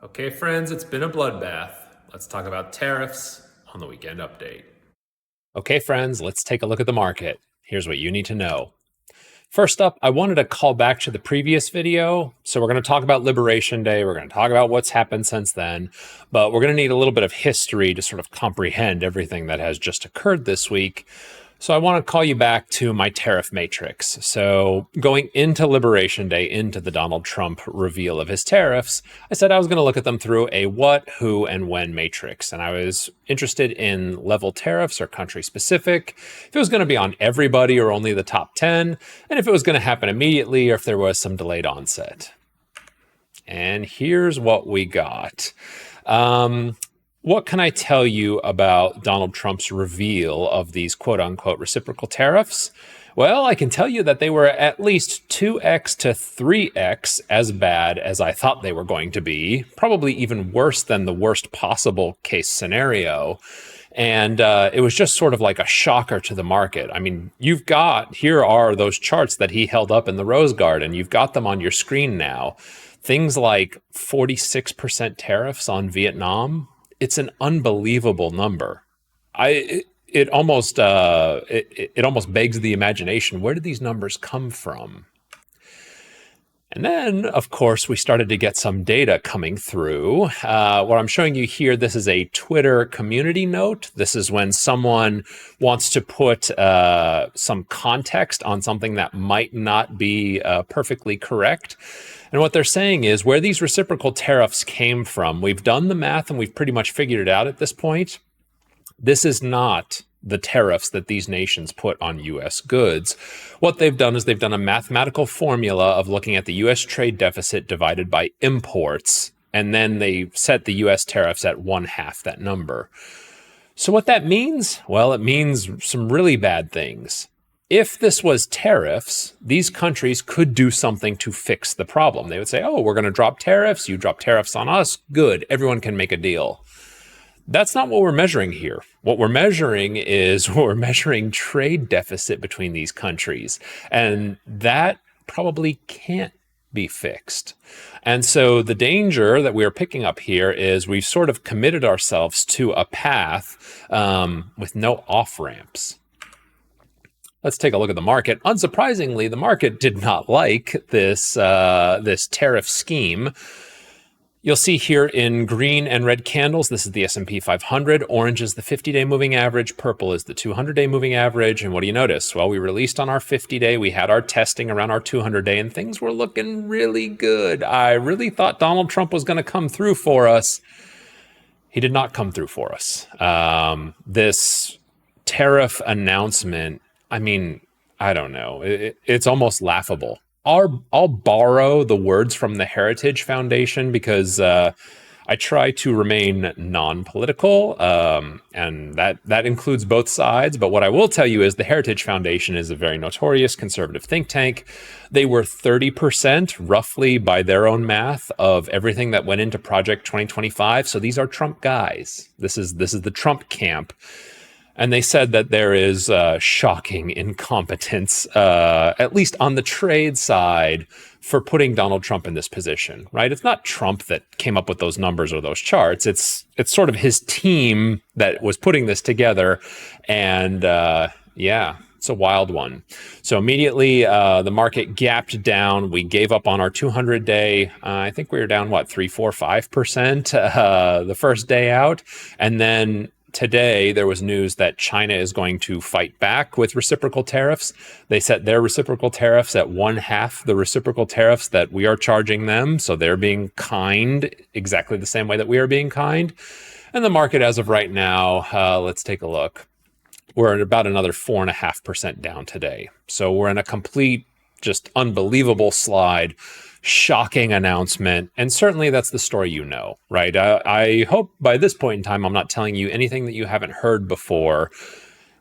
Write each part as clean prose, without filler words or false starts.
Okay, friends, it's been a bloodbath. Let's talk about tariffs on the weekend update. Okay, friends, let's take a look at the market. Here's what you need to know. First up, I wanted to call back to the previous video. So we're going to talk about Liberation Day. We're going to talk about what's happened since then, but we're going to need a little bit of history to sort of comprehend everything that has just occurred this week. So I want to call you back to my tariff matrix. So going into Liberation Day, into the Donald Trump reveal of his tariffs, I said I was going to look at them through a what, who, and when matrix. And I was interested in level tariffs or country specific, if it was going to be on everybody or only the top 10, and if it was going to happen immediately or if there was some delayed onset. And here's what we got. What can I tell you about Donald Trump's reveal of these quote unquote reciprocal tariffs? Well, I can tell you that they were at least 2x to 3x as bad as I thought they were going to be, probably even worse than the worst possible case scenario. And it was just sort of like a shocker to the market. I mean, here are those charts that he held up in the Rose Garden. You've got them on your screen now. Things like 46% tariffs on Vietnam. It's an unbelievable number. It almost begs the imagination. Where did these numbers come from? And then, of course, we started to get some data coming through. What I'm showing you here, this is a Twitter community note. This is when someone wants to put some context on something that might not be perfectly correct. And what they're saying is where these reciprocal tariffs came from, we've done the math and we've pretty much figured it out at this point. This is not the tariffs that these nations put on U.S. goods. What they've done is they've done a mathematical formula of looking at the U.S. trade deficit divided by imports, and then they set the U.S. tariffs at 1/2 that number. So what that means? Well, it means some really bad things. If this was tariffs, these countries could do something to fix the problem. They would say, oh, we're going to drop tariffs. You drop tariffs on us. Good. Everyone can make a deal. That's not what we're measuring here. What we're measuring is trade deficit between these countries. And that probably can't be fixed. And so the danger that we are picking up here is we've sort of committed ourselves to a path with no off-ramps. Let's take a look at the market. Unsurprisingly, the market did not like this tariff scheme. You'll see here in green and red candles, this is the S&P 500. Orange is the 50-day moving average. Purple is the 200-day moving average. And what do you notice? Well, we released on our 50-day. We had our testing around our 200-day, and things were looking really good. I really thought Donald Trump was going to come through for us. He did not come through for us. This tariff announcement, I mean, I don't know. It's almost laughable. I'll borrow the words from the Heritage Foundation because I try to remain non-political, and that includes both sides. But what I will tell you is the Heritage Foundation is a very notorious conservative think tank. They were 30%, roughly by their own math, of everything that went into Project 2025. So these are Trump guys. This is the Trump camp. And they said that there is shocking incompetence, at least on the trade side, for putting Donald Trump in this position, right? It's not Trump that came up with those numbers or those charts. It's sort of his team that was putting this together. And yeah, it's a wild one. So immediately the market gapped down. We gave up on our 200-day. I think we were down, 3, 4, 5% the first day out. And then today, there was news that China is going to fight back with reciprocal tariffs. They set their reciprocal tariffs at 1/2 the reciprocal tariffs that we are charging them. So they're being kind exactly the same way that we are being kind. And the market as of right now, let's take a look. We're at about another 4.5% down today. So we're in a complete, just unbelievable slide. Shocking announcement. And certainly that's the story you know, right? I hope by this point in time, I'm not telling you anything that you haven't heard before.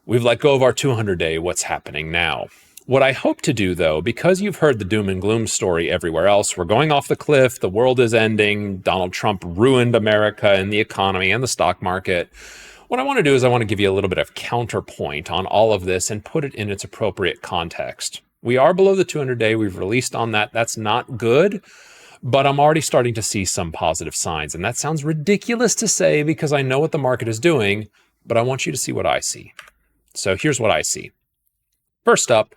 We've let go of our 200-day. What's happening now? What I hope to do, though, because you've heard the doom and gloom story everywhere else, we're going off the cliff, the world is ending, Donald Trump ruined America and the economy and the stock market. What I want to do is I want to give you a little bit of counterpoint on all of this and put it in its appropriate context. We are below the 200-day. We've released on that. That's not good. but I'm already starting to see some positive signs. And that sounds ridiculous to say because I know what the market is doing, but I want you to see what I see. So here's what I see. First up,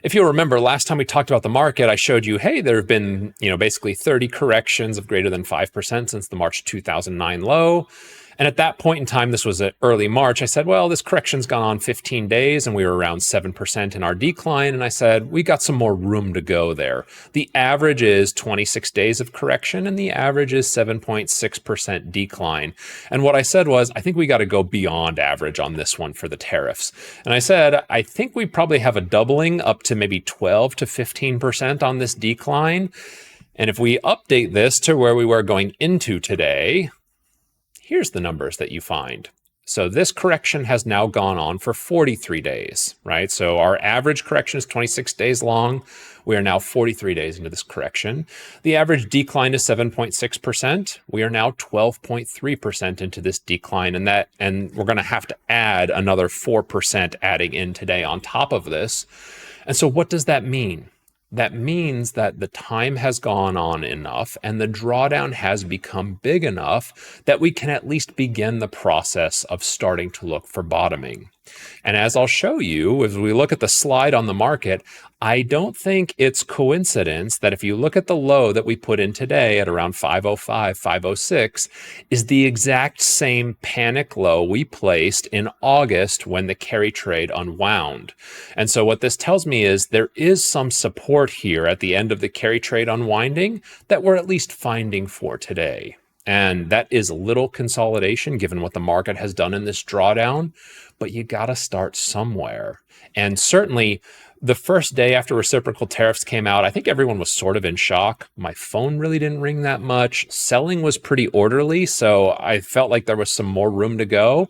if you'll remember, last time we talked about the market, I showed you, hey, there have been, basically 30 corrections of greater than 5% since the March 2009 low. And at that point in time, this was early March, I said, well, this correction's gone on 15 days and we were around 7% in our decline. And I said, we got some more room to go there. The average is 26 days of correction and the average is 7.6% decline. And what I said was, I think we got to go beyond average on this one for the tariffs. And I said, I think we probably have a doubling up to maybe 12 to 15% on this decline. And if we update this to where we were going into today, here's the numbers that you find. So this correction has now gone on for 43 days, right? So our average correction is 26 days long. We are now 43 days into this correction. The average decline is 7.6%. We are now 12.3% into this decline, and we're going to have to add another 4% adding in today on top of this. And so what does that mean? That means that the time has gone on enough and the drawdown has become big enough that we can at least begin the process of starting to look for bottoming. And as I'll show you, as we look at the slide on the market, I don't think it's coincidence that if you look at the low that we put in today at around 505, 506, is the exact same panic low we placed in August when the carry trade unwound. And so what this tells me is there is some support here at the end of the carry trade unwinding that we're at least finding for today. And that is little consolidation given what the market has done in this drawdown, but you got to start somewhere. And certainly the first day after reciprocal tariffs came out, I think everyone was sort of in shock. My phone really didn't ring that much. Selling was pretty orderly, so I felt like there was some more room to go.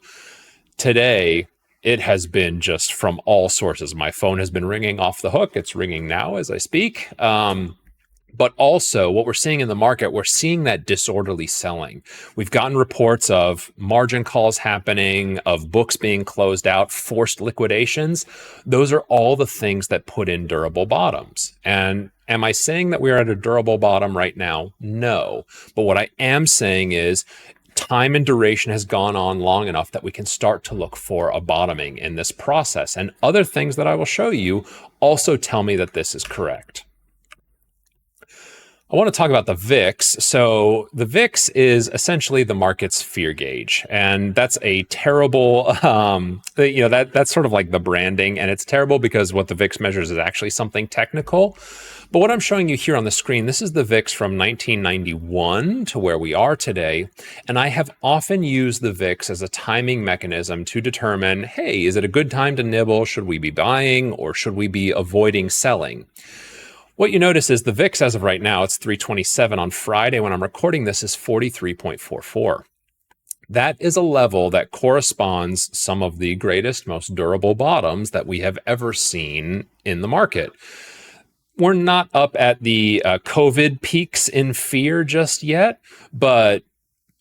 Today, it has been just from all sources. My phone has been ringing off the hook. It's ringing now as I speak. But also what we're seeing in the market, we're seeing that disorderly selling. We've gotten reports of margin calls happening, of books being closed out, forced liquidations. Those are all the things that put in durable bottoms. And am I saying that we're at a durable bottom right now? No. But what I am saying is time and duration has gone on long enough that we can start to look for a bottoming in this process. And other things that I will show you also tell me that this is correct. I want to talk about the VIX. So the VIX is essentially the market's fear gauge, and that's a terrible, that's sort of like the branding, and it's terrible because what the VIX measures is actually something technical. But what I'm showing you here on the screen, this is the VIX from 1991 to where we are today, and I have often used the VIX as a timing mechanism to determine, hey, is it a good time to nibble? Should we be buying or should we be avoiding selling? What you notice is the VIX as of right now, it's 327. On Friday when I'm recording this is 43.44. That is a level that corresponds some of the greatest, most durable bottoms that we have ever seen in the market. We're not up at the COVID peaks in fear just yet, but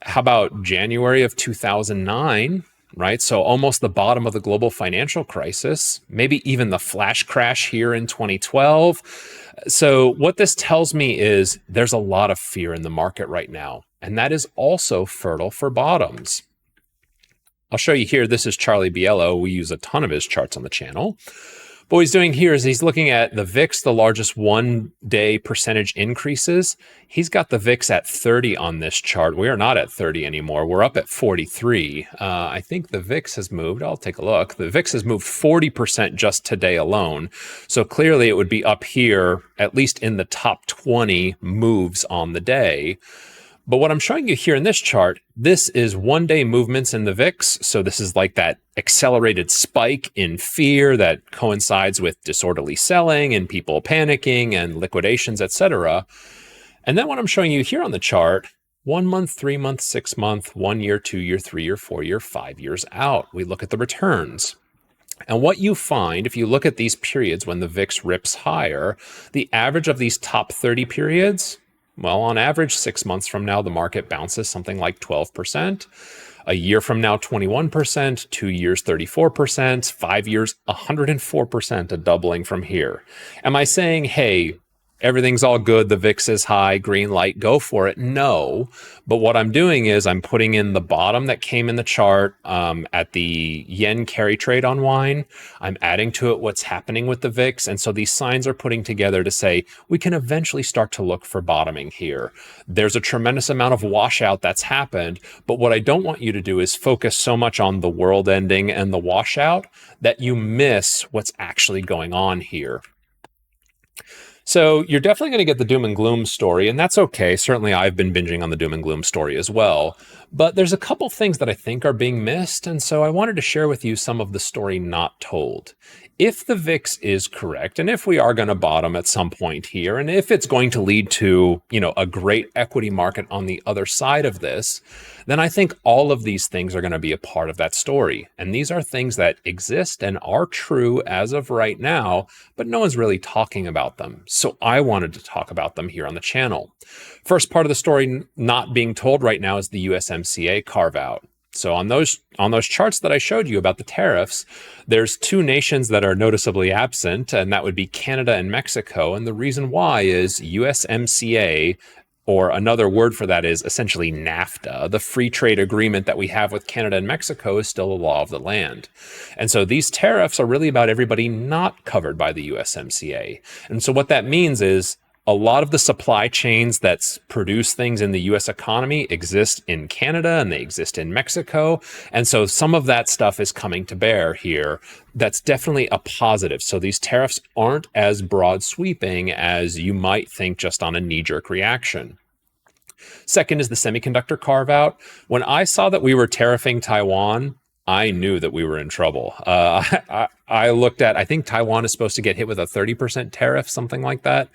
how about January of 2009? Right? So almost the bottom of the global financial crisis, maybe even the flash crash here in 2012. So what this tells me is there's a lot of fear in the market right now, and that is also fertile for bottoms. I'll show you here. This is Charlie Biello. We use a ton of his charts on the channel. But what he's doing here is he's looking at the VIX, the largest one-day percentage increases. He's got the VIX at 30 on this chart. We are not at 30 anymore. We're up at 43. I think the VIX has moved. I'll take a look. The VIX has moved 40% just today alone. So clearly it would be up here, at least in the top 20 moves on the day. But what I'm showing you here in this chart, this is one-day movements in the VIX. So this is like that accelerated spike in fear that coincides with disorderly selling and people panicking and liquidations, etc. And then what I'm showing you here on the chart, 1 month, 3 month, 6 month, 1 year, 2 year, 3 year, 4 year, 5 years out. We look at the returns. And what you find, if you look at these periods when the VIX rips higher, the average of these top 30 periods, well, on average, 6 months from now, the market bounces something like 12%. A year from now, 21%. 2 years, 34%. 5 years, 104%, a doubling from here. Am I saying, hey, everything's all good, the VIX is high, green light, go for it. No, but what I'm doing is I'm putting in the bottom that came in the chart at the yen carry trade unwind. I'm adding to it what's happening with the VIX. And so these signs are putting together to say we can eventually start to look for bottoming here. There's a tremendous amount of washout that's happened, but what I don't want you to do is focus so much on the world ending and the washout that you miss what's actually going on here. So you're definitely going to get the doom and gloom story, and that's okay. Certainly I've been binging on the doom and gloom story as well. But there's a couple things that I think are being missed, and so I wanted to share with you some of the story not told. If the VIX is correct, and if we are going to bottom at some point here, and if it's going to lead to, a great equity market on the other side of this, then I think all of these things are going to be a part of that story. And these are things that exist and are true as of right now, but no one's really talking about them. So I wanted to talk about them here on the channel. First part of the story not being told right now is the USMCA carve out. So on those charts that I showed you about the tariffs, there's two nations that are noticeably absent, and that would be Canada and Mexico. And the reason why is USMCA, or another word for that is essentially NAFTA, the free trade agreement that we have with Canada and Mexico, is still a law of the land. And so these tariffs are really about everybody not covered by the USMCA. And so what that means is a lot of the supply chains that produce things in the US economy exist in Canada and they exist in Mexico. And so some of that stuff is coming to bear here. That's definitely a positive. So these tariffs aren't as broad sweeping as you might think just on a knee-jerk reaction. Second is the semiconductor carve out. When I saw that we were tariffing Taiwan, I knew that we were in trouble. I looked at, I think Taiwan is supposed to get hit with a 30% tariff, something like that.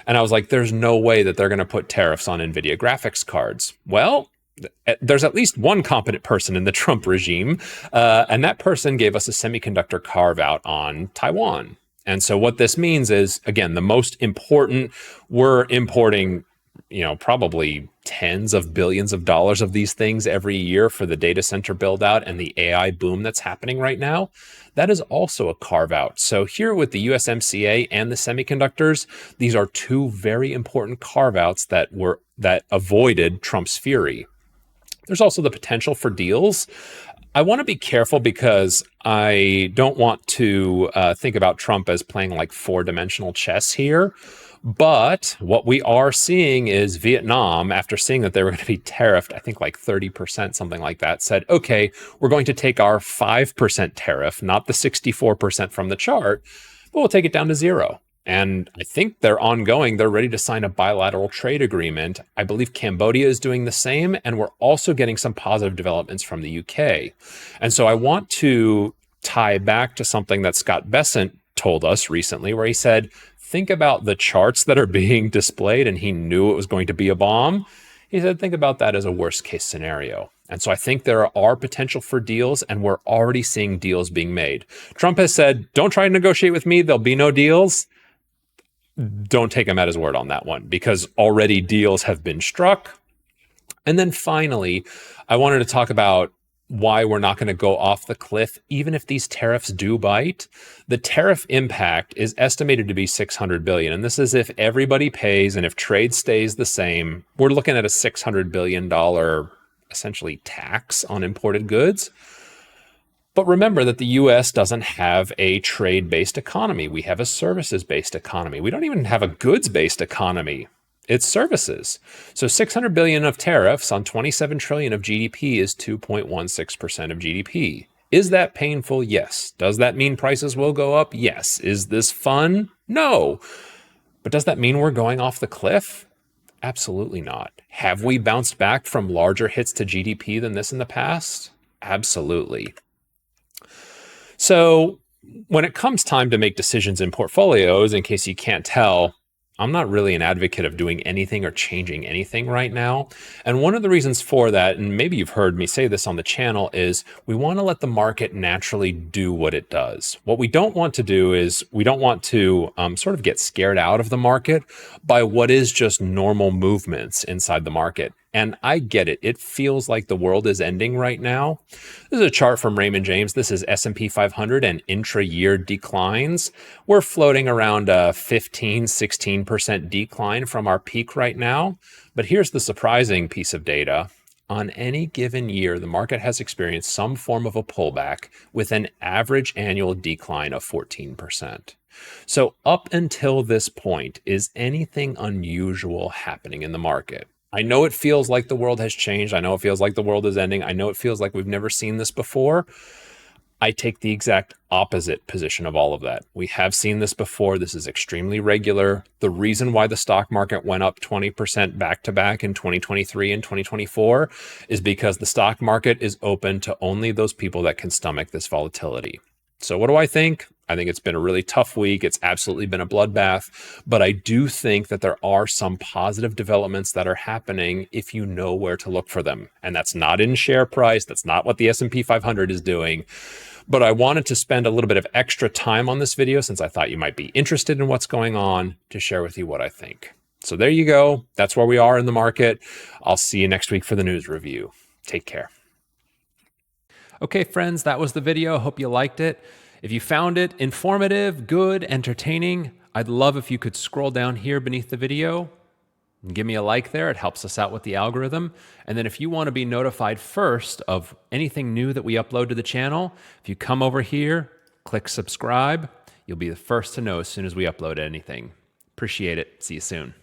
And I was like, there's no way that they're going to put tariffs on NVIDIA graphics cards. Well, there's at least one competent person in the Trump regime, and that person gave us a semiconductor carve out on Taiwan. And so what this means is, again, the most important, we're importing probably tens of billions of dollars of these things every year for the data center build out and the AI boom that's happening right now. That is also a carve out. So here with the USMCA and the semiconductors, these are two very important carve outs that avoided Trump's fury. There's also the potential for deals. I want to be careful because I don't want to think about Trump as playing like four-dimensional chess here. But what we are seeing is Vietnam, after seeing that they were going to be tariffed, I think like 30%, something like that, said, okay, we're going to take our 5% tariff, not the 64% from the chart, but we'll take it down to zero. And I think they're ongoing. They're ready to sign a bilateral trade agreement. I believe Cambodia is doing the same. And we're also getting some positive developments from the UK. And so I want to tie back to something that Scott Bessent told us recently, where he said, think about the charts that are being displayed, and he knew it was going to be a bomb. He said, think about that as a worst case scenario. And so I think there are potential for deals, and we're already seeing deals being made. Trump has said, don't try to negotiate with me. There'll be no deals. Don't take him at his word on that one, because already deals have been struck. And then finally, I wanted to talk about why we're not going to go off the cliff, even if these tariffs do bite. The tariff impact is estimated to be $600 billion. And this is if everybody pays and if trade stays the same. We're looking at a $600 billion essentially tax on imported goods. But remember that the US doesn't have a trade-based economy. We have a services-based economy. We don't even have a goods-based economy. It's services. So 600 billion of tariffs on 27 trillion of GDP is 2.16% of GDP. Is that painful? Yes. Does that mean prices will go up? Yes. Is this fun? No. But does that mean we're going off the cliff? Absolutely not. Have we bounced back from larger hits to GDP than this in the past? Absolutely. So when it comes time to make decisions in portfolios, in case you can't tell, I'm not really an advocate of doing anything or changing anything right now. And one of the reasons for that, and maybe you've heard me say this on the channel, is we want to let the market naturally do what it does. What we don't want to do is we don't want to sort of get scared out of the market by what is just normal movements inside the market. And I get it. It feels like the world is ending right now. This is a chart from Raymond James. This is S&P 500 and intra-year declines. We're floating around a 15, 16% decline from our peak right now. But here's the surprising piece of data. On any given year, the market has experienced some form of a pullback with an average annual decline of 14%. So up until this point, is anything unusual happening in the market? I know it feels like the world has changed. I know it feels like the world is ending. I know it feels like we've never seen this before. I take the exact opposite position of all of that. We have seen this before. This is extremely regular. The reason why the stock market went up 20% back to back in 2023 and 2024 is because the stock market is open to only those people that can stomach this volatility. So what do I think? I think it's been a really tough week. It's absolutely been a bloodbath, but I do think that there are some positive developments that are happening if you know where to look for them. And that's not in share price. That's not what the S&P 500 is doing. But I wanted to spend a little bit of extra time on this video since I thought you might be interested in what's going on to share with you what I think. So there you go. That's where we are in the market. I'll see you next week for the news review. Take care. Okay, friends, that was the video. Hope you liked it. If you found it informative, good, entertaining, I'd love if you could scroll down here beneath the video and give me a like there. It helps us out with the algorithm. And then if you want to be notified first of anything new that we upload to the channel, if you come over here, click subscribe, you'll be the first to know as soon as we upload anything. Appreciate it. See you soon.